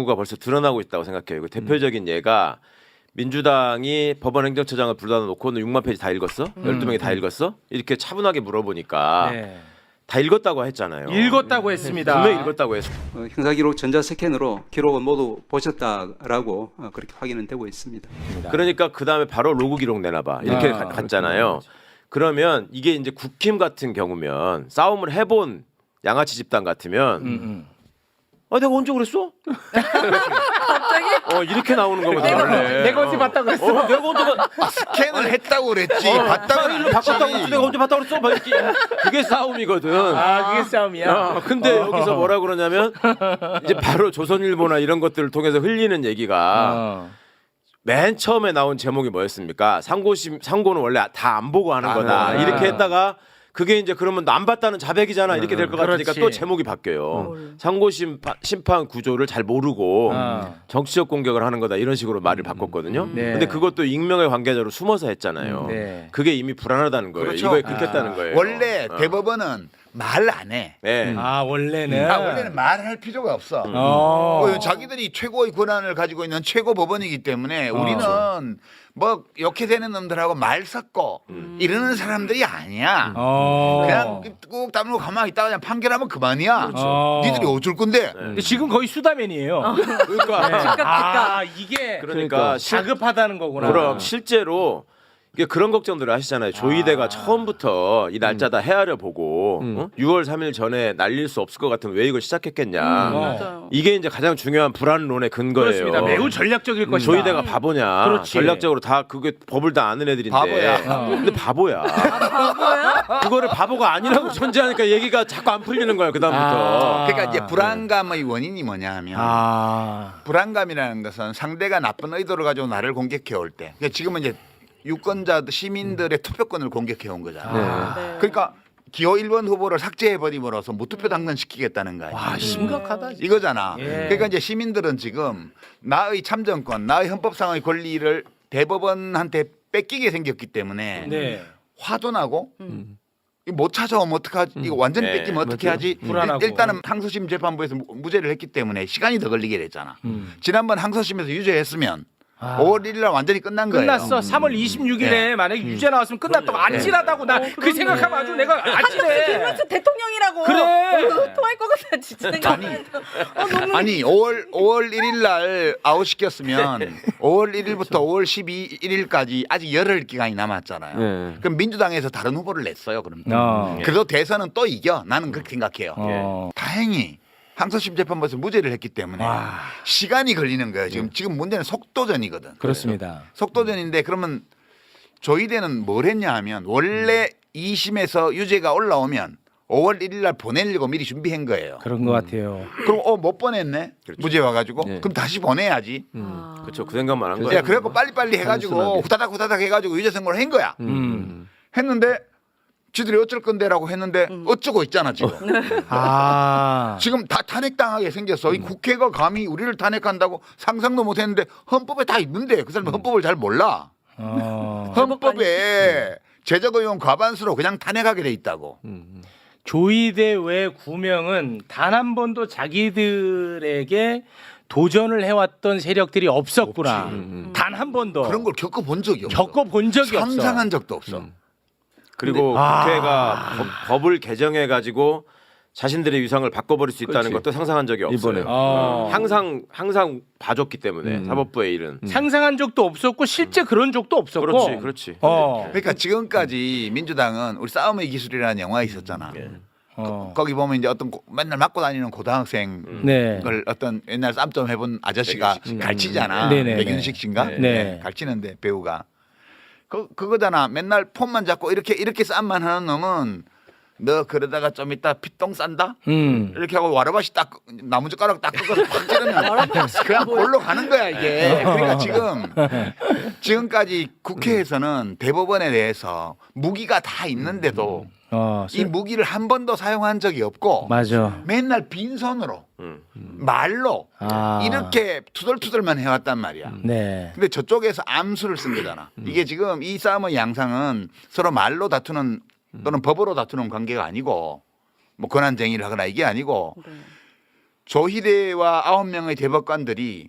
가 벌써 드러나고 있다고 생각해요. 그 대표적인 예가 민주당이 법원 행정처장을 불러다 놓고 너 6만 페이지 다 읽었어? 12명이 다 읽었어? 이렇게 차분하게 물어보니까 네. 다 읽었다고 했잖아요. 읽었다고 했습니다. 분명히 읽었다고 했어. 형사기록 전자스캔으로 기록은 모두 보셨다라고 그렇게 확인은 되고 있습니다. 그러니까 그 다음에 바로 로그 기록 내놔봐 이렇게 갔잖아요. 그러면 이게 이제 국힘 같은 경우면 싸움을 해본 양아치 집단 같으면 아 내가 언제 그랬어? 갑자기? 이렇게 나오는 거거든 원래. 내가 언제 봤다 그랬어? 내가 언제 스캔을 했다고 그랬지. 봤다고 파일을 바꿨다고 그랬지. 내가 언제 봤다고 그랬어? 막 이렇게. 그게 싸움이거든. 아 그게 싸움이야. 근데 여기서 뭐라 그러냐면 이제 바로 조선일보나 이런 것들을 통해서 흘리는 얘기가 맨 처음에 나온 제목이 뭐였습니까? 상고는 원래 다 안 보고 하는 거다. 이렇게 했다가 그게 이제 그러면 안 봤다는 자백이잖아. 이렇게 될 것 같으니까 그렇지. 또 제목이 바뀌어요. 상고 심판 구조를 잘 모르고 정치적 공격을 하는 거다. 이런 식으로 말을 바꿨거든요. 네. 근데 그것도 익명의 관계자로 숨어서 했잖아요. 네. 그게 이미 불안하다는 거예요. 그렇죠. 이거에 긁혔다는 거예요. 원래 대법원은 말 안 해. 네. 아 원래는. 원래는 말할 필요가 없어. 자기들이 최고의 권한을 가지고 있는 최고 법원이기 때문에 우리는 뭐 이렇게 되는 놈들하고 말 섞고 이러는 사람들이 아니야. 그냥 꾹 다물고 가만히 있다가 그냥 판결하면 그만이야. 니들이 어쩔 건데. 근데 지금 거의 수다맨이에요. 그러니까 아 이게 그러니까 다급하다는 거구나. 그럼 실제로 이게 그런 걱정들을 하시잖아요. 조희대가 처음부터 이 날짜 다 헤아려 보고 6월 3일 전에 날릴 수 없을 것 같으면 왜 이걸 시작했겠냐. 맞아요. 이게 이제 가장 중요한 불안론의 근거예요. 그렇습니다. 매우 전략적일 것이다. 조희대가 바보냐. 그렇지. 전략적으로 다 그게 법을 다 아는 애들인데. 바보야. 근데 바보야. 바보야? 그거를 바보가 아니라고 전제하니까 얘기가 자꾸 안 풀리는 거야. 그다음부터. 그러니까 이제 불안감의 원인이 뭐냐 하면 불안감이라는 것은 상대가 나쁜 의도를 가지고 나를 공격해 올 때. 그러니까 지금은 이제 유권자 시민들의 투표권을 공격해 온 거잖아. 네. 그러니까 기호 1번 후보를 삭제해 버림으로써 무투표 당선시키겠다는 거야. 와 심각하다. 이거잖아. 예. 그러니까 이제 시민들은 지금 나의 참정권, 나의 헌법상의 권리를 대법원한테 뺏기게 생겼기 때문에 네. 화도 나고 이거 못 찾아오면 어떡하지? 이거 완전히 네, 뺏기면 어떻게 하지? 불안하고. 일단은 항소심 재판부에서 무죄를 했기 때문에 시간이 더 걸리게 됐잖아. 지난번 항소심에서 유죄했으면 5월 1일 날 완전히 끝난 거예요. 끝났어. 3월 26일에 네. 만약에 유죄 나왔으면 끝났다고 아찔하다고 나 그 생각하면 아주 내가 아찔해. 김문수 대통령이라고. 그래. 통할 것 같아 진짜 생각해도. 너무 아니 5월 1일 날 아웃시켰으면 5월 1일부터 5월 12일까지 아직 열흘 기간이 남았잖아요. 네. 그럼 민주당에서 다른 후보를 냈어요. 그럼 어. 그래도 대선은 또 이겨. 나는 그렇게 생각해요. 다행히 항소심 재판부에서 무죄를 했기 때문에 시간이 걸리는 거예요. 지금 문제는 속도전이거든. 그렇습니다. 속도전인데 그러면 조희대는 뭘 했냐 하면 원래 2심에서 유죄가 올라오면 5월 1일 날 보내려고 미리 준비한 거예요. 그런 것 같아요. 그럼 못 보냈네. 그렇죠. 무죄 와가지고 네. 그럼 다시 보내야지. 그렇죠. 그 생각만 한 야, 거예요. 그래갖고 빨리빨리 해가지고 단순하게. 후다닥 해가지고 유죄 선고를 한 거야. 했는데 지들이 어쩔 건데라고 했는데 어쩌고 있잖아 지금. 아. 지금 다 탄핵당하게 생겼어. 이 국회가 감히 우리를 탄핵한다고 상상도 못했는데 헌법에 다 있는데 그 사람은 헌법을 잘 몰라. 헌법에 제적 의원 과반수로 그냥 탄핵하게 돼 있다고. 조희대 외 9명은 단 한 번도 자기들에게 도전을 해왔던 세력들이 없었구나. 단 한 번도. 그런 걸 겪어본 적이 없어. 겪어본 적이 없어. 상상한 적도 없어. 그리고 국회가 법을 개정해 가지고 자신들의 위상을 바꿔버릴 수 있다는 것도 상상한 적이 없어요. 항상 봐줬기 때문에 사법부의 일은. 상상한 적도 없었고 실제 그런 적도 없었고. 그렇지. 그러니까 지금까지 민주당은 우리 싸움의 기술이라는 영화 있었잖아. 거기 보면 이제 어떤 맨날 맞고 다니는 고등학생을 네. 어떤 옛날 싸움 좀 해본 아저씨가 갈치잖아. 네네네. 백윤식 씨인가? 네. 갈치는데 배우가 그거잖아. 맨날 폰만 잡고 이렇게 싸움만 하는 놈은 너 그러다가 좀 이따 피똥 싼다? 이렇게 하고 와라바시 딱 나무젓가락 딱 끄고 확 찌르면 그냥 골로 가는 거야 이게. 그러니까 지금까지 국회에서는 대법원에 대해서 무기가 다 있는데도 이 무기를 한 번도 사용한 적이 없고 맞아. 맨날 빈손으로 말로 이렇게 투덜투덜만 해왔단 말이야. 네. 근데 저쪽에서 암수를 쓴 거잖아. 이게 지금 이 싸움의 양상은 서로 말로 다투는 또는 법으로 다투는 관계가 아니고 뭐 권한쟁의를 하거나 이게 아니고 조희대와 9명의 대법관들이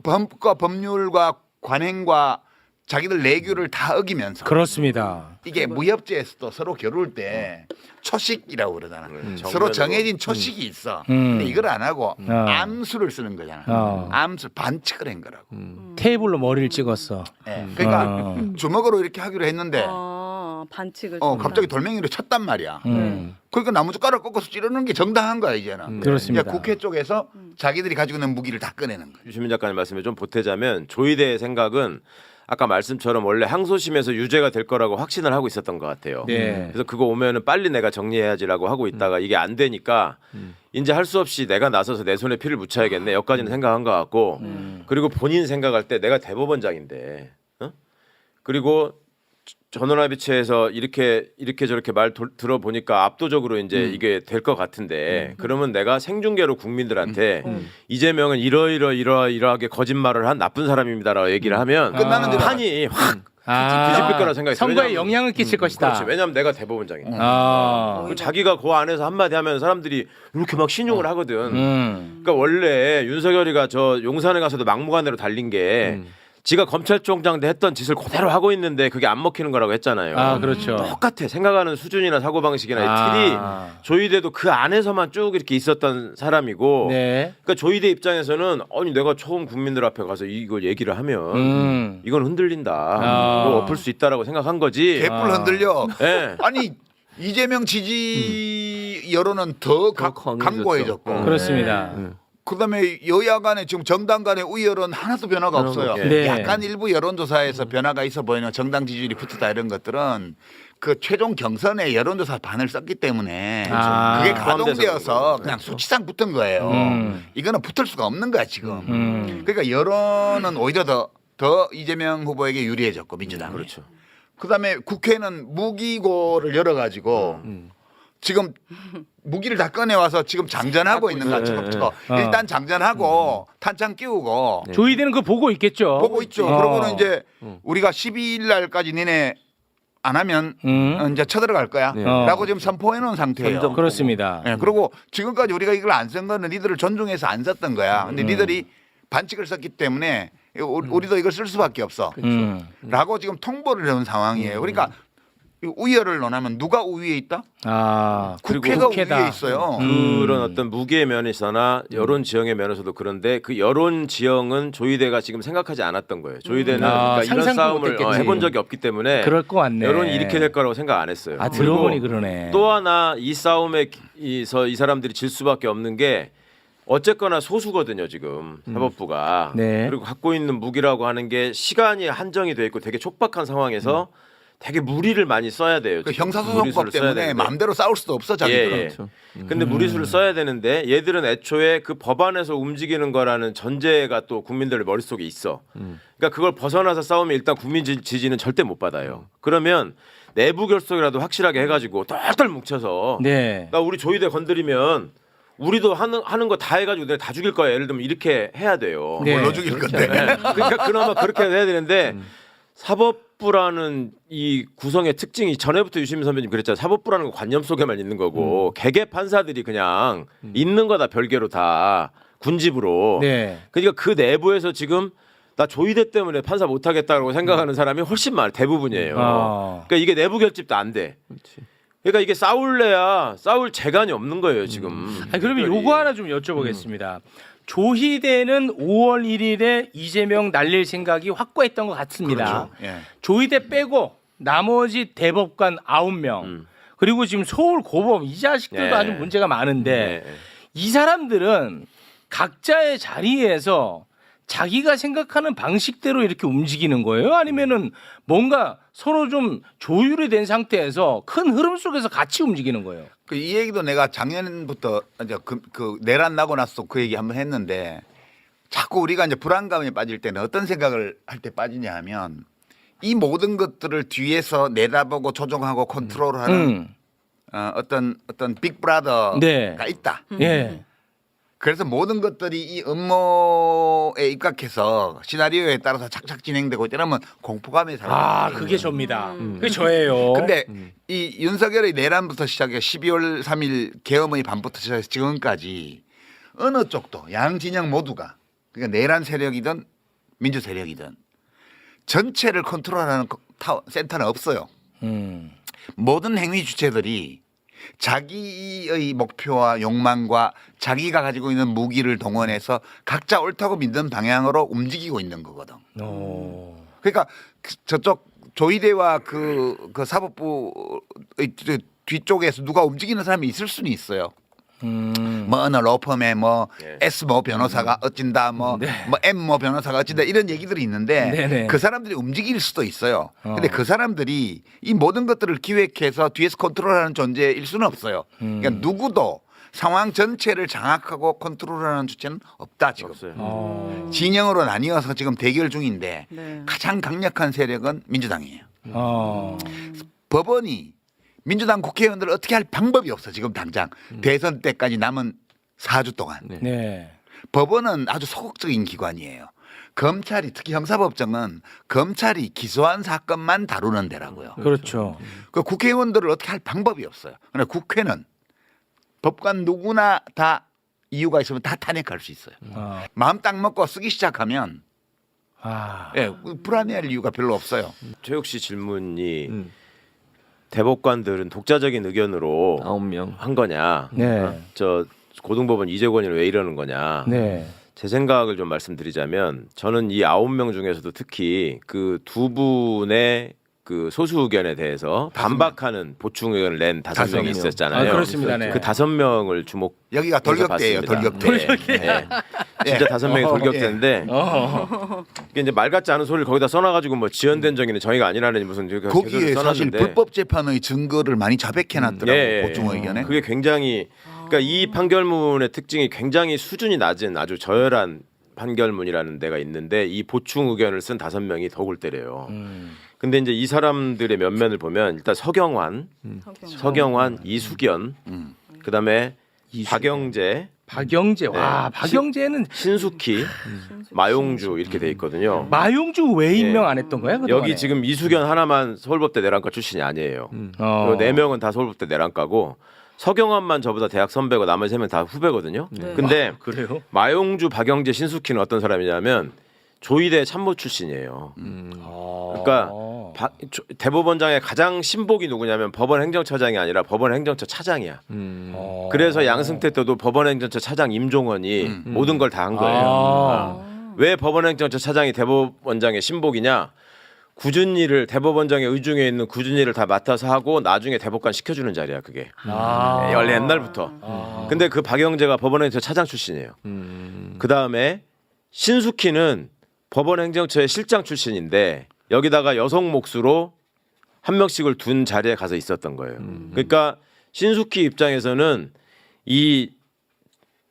법과 법률과 관행과 자기들 내규를 다 어기면서 그렇습니다. 이게 무협지에서도 서로 겨룰 때 초식이라고 그러잖아. 서로 정해진 초식이 있어. 근데 이걸 안 하고 암수를 쓰는 거잖아. 암수 반칙을 한 거라고. 테이블로 머리를 찍었어. 네. 그러니까 주먹으로 이렇게 하기로 했는데 반칙을. 갑자기 돌멩이로 쳤단 말이야. 그러니까 나무젓가락 꺾어서 찌르는 게 정당한 거야 이제는. 그렇습니다. 이제 국회 쪽에서 자기들이 가지고 있는 무기를 다 꺼내는 거야. 유시민 작가님 말씀에 좀 보태자면 조희대의 생각은 아까 말씀처럼 원래 항소심에서 유죄가 될 거라고 확신을 하고 있었던 것 같아요. 네. 그래서 그거 오면은 빨리 내가 정리해야지라고 하고 있다가 이게 안 되니까 이제 할 수 없이 내가 나서서 내 손에 피를 묻혀야겠네. 여기까지는 생각한 것 같고 그리고 본인 생각할 때 내가 대법원장인데 그리고 전원합의체에서 이렇게 저렇게 말 들어보니까 압도적으로 이제 이게 될 것 같은데 그러면 내가 생중계로 국민들한테 이재명은 이러이러하게 거짓말을 한 나쁜 사람입니다라고 얘기를 하면 끝나는 대로 판이 확 뒤집힐 거라 생각했어요. 선거에 왜냐면- 영향을 끼칠 것이다. 그렇지. 왜냐하면 내가 대법원장이니까. 아. 자기가 그 안에서 한마디 하면 사람들이 이렇게 막 신용을 하거든. 음. 그러니까 원래 윤석열이가 저 용산에 가서도 막무가내로 달린 게 지가 검찰총장 때 했던 짓을 그대로 하고 있는데 그게 안 먹히는 거라고 했잖아요. 아, 그렇죠. 똑같아. 생각하는 수준이나 사고방식이나 이 틀이 조희대도 그 안에서만 쭉 이렇게 있었던 사람이고 네. 그러니까 조희대 입장에서는 아니 내가 처음 국민들 앞에 가서 이걸 얘기를 하면 이건 흔들린다. 이거 엎을 수 있다라고 생각한 거지. 개뿔 흔들려. 예. 아니 이재명 지지 여론은 더 강고해졌고 그렇습니다. 그다음에 여야 간에 지금 정당 간의 우열은 하나도 변화가 없어요. 네. 약간 일부 여론조사에서 변화가 있어 보이는 정당 지지율이 붙었다 이런 것들은 그 최종 경선에 여론조사 반을 썼기 때문에 그게 가동되어서 그냥 수치상 붙은 거예요. 이거는 붙을 수가 없는 거야 지금. 그러니까 여론은 오히려 더 이재명 후보에게 유리해졌고 민주당. 그렇죠. 그다음에 국회는 무기고를 열어가지고 지금 무기를 다 꺼내와서 지금 장전하고 있는 거야 지금부터. 일단 장전하고 탄창 끼우고 조희대는 그거 보고 있겠죠. 보고 있죠. 그러고는 이제 우리가 12일 날까지 니네 안 하면 이제 쳐들어갈 거야 라고 지금 선포해 놓은 상태예요. 그렇습니다. 네, 그리고 지금까지 우리가 이걸 안 쓴 거는 니들을 존중해서 안 썼던 거야. 근데 니들이 반칙을 썼기 때문에 우리도 이걸 쓸 수밖에 없어. 라고 지금 통보를 해온 상황이에요. 그러니까 우열을 논하면 누가 우위에 있다? 아, 국회가 국회다. 우위에 있어요. 그런 어떤 무기의 면에서나 여론 지형의 면에서도 그런데 그 여론 지형은 조희대가 지금 생각하지 않았던 거예요. 조희대는 그러니까 이런 상상도 싸움을 못했겠지. 해본 적이 없기 때문에 그럴 것 같네. 여론이 이렇게 될 거라고 생각 안 했어요. 아, 들어보니 그리고 그러네. 또 하나 이 싸움에 이 사람들이 질 수밖에 없는 게 어쨌거나 소수거든요 지금 사법부가. 네. 그리고 갖고 있는 무기라고 하는 게 시간이 한정이 돼 있고 되게 촉박한 상황에서 되게 무리를 많이 써야 돼요. 그 지금. 형사소송법 무리수를 써야 때문에 되는데. 마음대로 싸울 수도 없어 자기들은. 예. 근데 무리수를 써야 되는데 얘들은 애초에 그 법안에서 움직이는 거라는 전제가 또 국민들 머릿속에 있어. 그러니까 그걸 벗어나서 싸우면 일단 국민 지지는 절대 못 받아요. 그러면 내부 결속이라도 확실하게 해가지고 똘똘 뭉쳐서 네. 그러니까 우리 조희대 건드리면 우리도 하는 거 다 해가지고 내가 다 죽일 거야. 예를 들면 이렇게 해야 돼요. 네. 뭘로 죽일 건데. 그러니까 그나마 그렇게 해야 되는데 사법부라는 이 구성의 특징이 전에부터 유시민 선배님 그랬잖아요. 사법부라는 건 관념 속에만 있는 거고 개개 판사들이 그냥 있는 거다 별개로 다 군집으로. 네. 그러니까 그 내부에서 지금 나 조희대 때문에 판사 못 하겠다고 생각하는 사람이 훨씬 많아 대부분이에요. 그러니까 이게 내부 결집도 안 돼. 그러니까 이게 싸울 재간이 없는 거예요 지금. 아니, 그러면 요거 하나 좀 여쭤보겠습니다. 조희대는 5월 1일에 이재명 날릴 생각이 확고했던 것 같습니다. 그렇죠. 예. 조희대 빼고 나머지 대법관 9명 그리고 지금 서울 고법 이 자식들도 예. 아주 문제가 많은데 이 사람들은 각자의 자리에서 자기가 생각하는 방식대로 이렇게 움직이는 거예요? 아니면은 뭔가 서로 좀 조율이 된 상태에서 큰 흐름 속에서 같이 움직이는 거예요? 이 얘기도 내가 작년부터 이제 그 내란 나고 나서 그 얘기 한번 했는데 자꾸 우리가 이제 불안감에 빠질 때는 어떤 생각을 할 때 빠지냐 하면 이 모든 것들을 뒤에서 내다보고 조종하고 컨트롤하는 어떤 빅브라더가 네. 있다. 예. 그래서 모든 것들이 이 음모에 입각해서 시나리오에 따라서 착착 진행되고 이러면 공포감에 살아. 그게 접니다. 그게 저예요. 근데 이 윤석열의 내란부터 시작해 12월 3일 계엄의 밤부터 시작해서 지금까지 어느 쪽도 양 진영 모두가 그러니까 내란 세력이든 민주 세력이든 전체를 컨트롤하는 센터는 없어요. 모든 행위 주체들이 자기의 목표와 욕망과 자기가 가지고 있는 무기를 동원해서 각자 옳다고 믿는 방향으로 움직이고 있는 거거든. 그러니까 저쪽 조이대와 그 사법부의 뒤쪽에서 누가 움직이는 사람이 있을 수는 있어요. 뭐 어느 로펌에 뭐 S모 변호사가 어찐다 뭐 M모 변호사가 어찐다 이런 얘기들이 있는데 네네. 그 사람들이 움직일 수도 있어요. 근데 그 사람들이 이 모든 것들을 기획해서 뒤에서 컨트롤하는 존재일 수는 없어요. 그러니까 누구도 상황 전체를 장악하고 컨트롤하는 주체는 없다 지금. 없어요. 진영으로 나뉘어서 지금 대결 중인데 네. 가장 강력한 세력은 민주당이에요. 어. 법원이 민주당 국회의원들을 어떻게 할 방법이 없어 지금 당장 대선 때까지 남은 4주 동안. 네. 법원은 아주 소극적인 기관이에요. 검찰이 특히 형사법정은 검찰이 기소한 사건만 다루는 데라고요. 그렇죠. 그 국회의원들을 어떻게 할 방법이 없어요. 그러나 국회는 법관 누구나 다 이유가 있으면 다 탄핵할 수 있어요. 마음 딱 먹고 쓰기 시작하면 예, 불안해할 이유가 별로 없어요. 최욱 씨 질문이 대법관들은 독자적인 의견으로 9명. 한 거냐? 네. 저 고등법원 이재권이 왜 이러는 거냐? 네. 제 생각을 좀 말씀드리자면 저는 이 9명 중에서도 특히 그 두 분의 그 소수 의견에 대해서 반박하는 보충 의견을 낸 5명이 있었잖아요. 그렇습니다. 네. 그 5명을 주목. 여기가 돌격대예요. 돌격대. 네. 진짜 5명이 돌격대인데 이게 이제 말 같지 않은 소리를 거기다 써놔가지고 뭐 지연된 정의는 정의가 아니라는 무슨 개소리를 거기에 사실 써놨는데 불법 재판의 증거를 많이 자백해놨더라고 보충 의견에. 그게 굉장히 그러니까 이 판결문의 특징이 굉장히 수준이 낮은 아주 저열한 판결문이라는 데가 있는데 이 보충 의견을 쓴 5명이 더 골 때려요. 근데 이제 이 사람들의 면면을 보면 일단 서경환, 이수견, 그다음에 박영재, 와, 박영재는 신숙희, 마용주 이렇게 돼 있거든요. 마용주 왜 임명 안 했던 거야? 그동안에? 여기 지금 이수견 하나만 서울법대 내란과 출신이 아니에요. 어. 4명은 다 서울법대 내란과고 서경환만 저보다 대학 선배고 나머지 3명 다 후배거든요. 근데 그래요? 마용주, 박영재, 신숙희는 어떤 사람이냐면 조이대 참모 출신이에요. 그러니까 대법원장의 가장 신복이 누구냐면 법원 행정처장이 아니라 법원 행정처 차장이야. 그래서 양승태 때도 법원 행정처 차장 임종원이 모든 걸 다 한 거예요. 왜 법원 행정처 차장이 대법원장의 신복이냐? 굳은 일을 대법원장의 의중에 있는 굳은 일을 다 맡아서 하고 나중에 대법관 시켜주는 자리야 그게. 원래 옛날부터. 근데 그 박영재가 법원행정처 차장 출신이에요. 그 다음에 신숙희는 법원행정처의 실장 출신인데 여기다가 여성 몫으로 한 명씩을 둔 자리에 가서 있었던 거예요. 그러니까 신숙희 입장에서는 이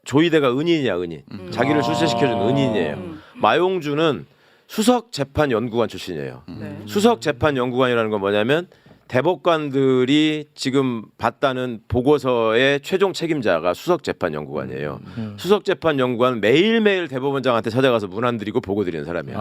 조이대가 은인이야 은인. 자기를 출세시켜준 은인이에요. 마용주는 수석재판연구관 출신이에요. 수석재판연구관이라는 건 뭐냐면 대법관들이 지금 봤다는 보고서의 최종 책임자가 수석재판연구관이에요. 수석재판연구관은 매일매일 대법원장한테 찾아가서 문안 드리고 보고 드리는 사람이에요.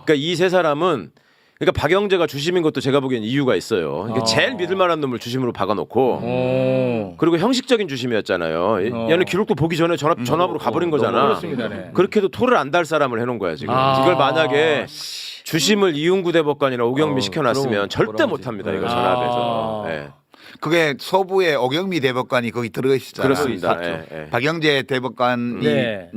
그러니까 이 세 사람은 그러니까 박영재가 주심인 것도 제가 보기엔 이유가 있어요. 그러니까 제일 믿을 만한 놈을 주심으로 박아놓고 그리고 형식적인 주심이었잖아요. 얘는 기록도 보기 전에 전압으로 가버린 거잖아. 그렇습니다. 네. 그렇게도 토를 안 달 사람을 해놓은 거야 지금. 이걸 만약에 주심을 이윤구 대법관이나 오경미 시켜놨으면 절대 못합니다 이거 전압에서. 예. 그게 소부의 오경미 대법관이 거기 들어가 있었잖아요. 그렇습니다. 예, 예. 박영재 대법관이 네.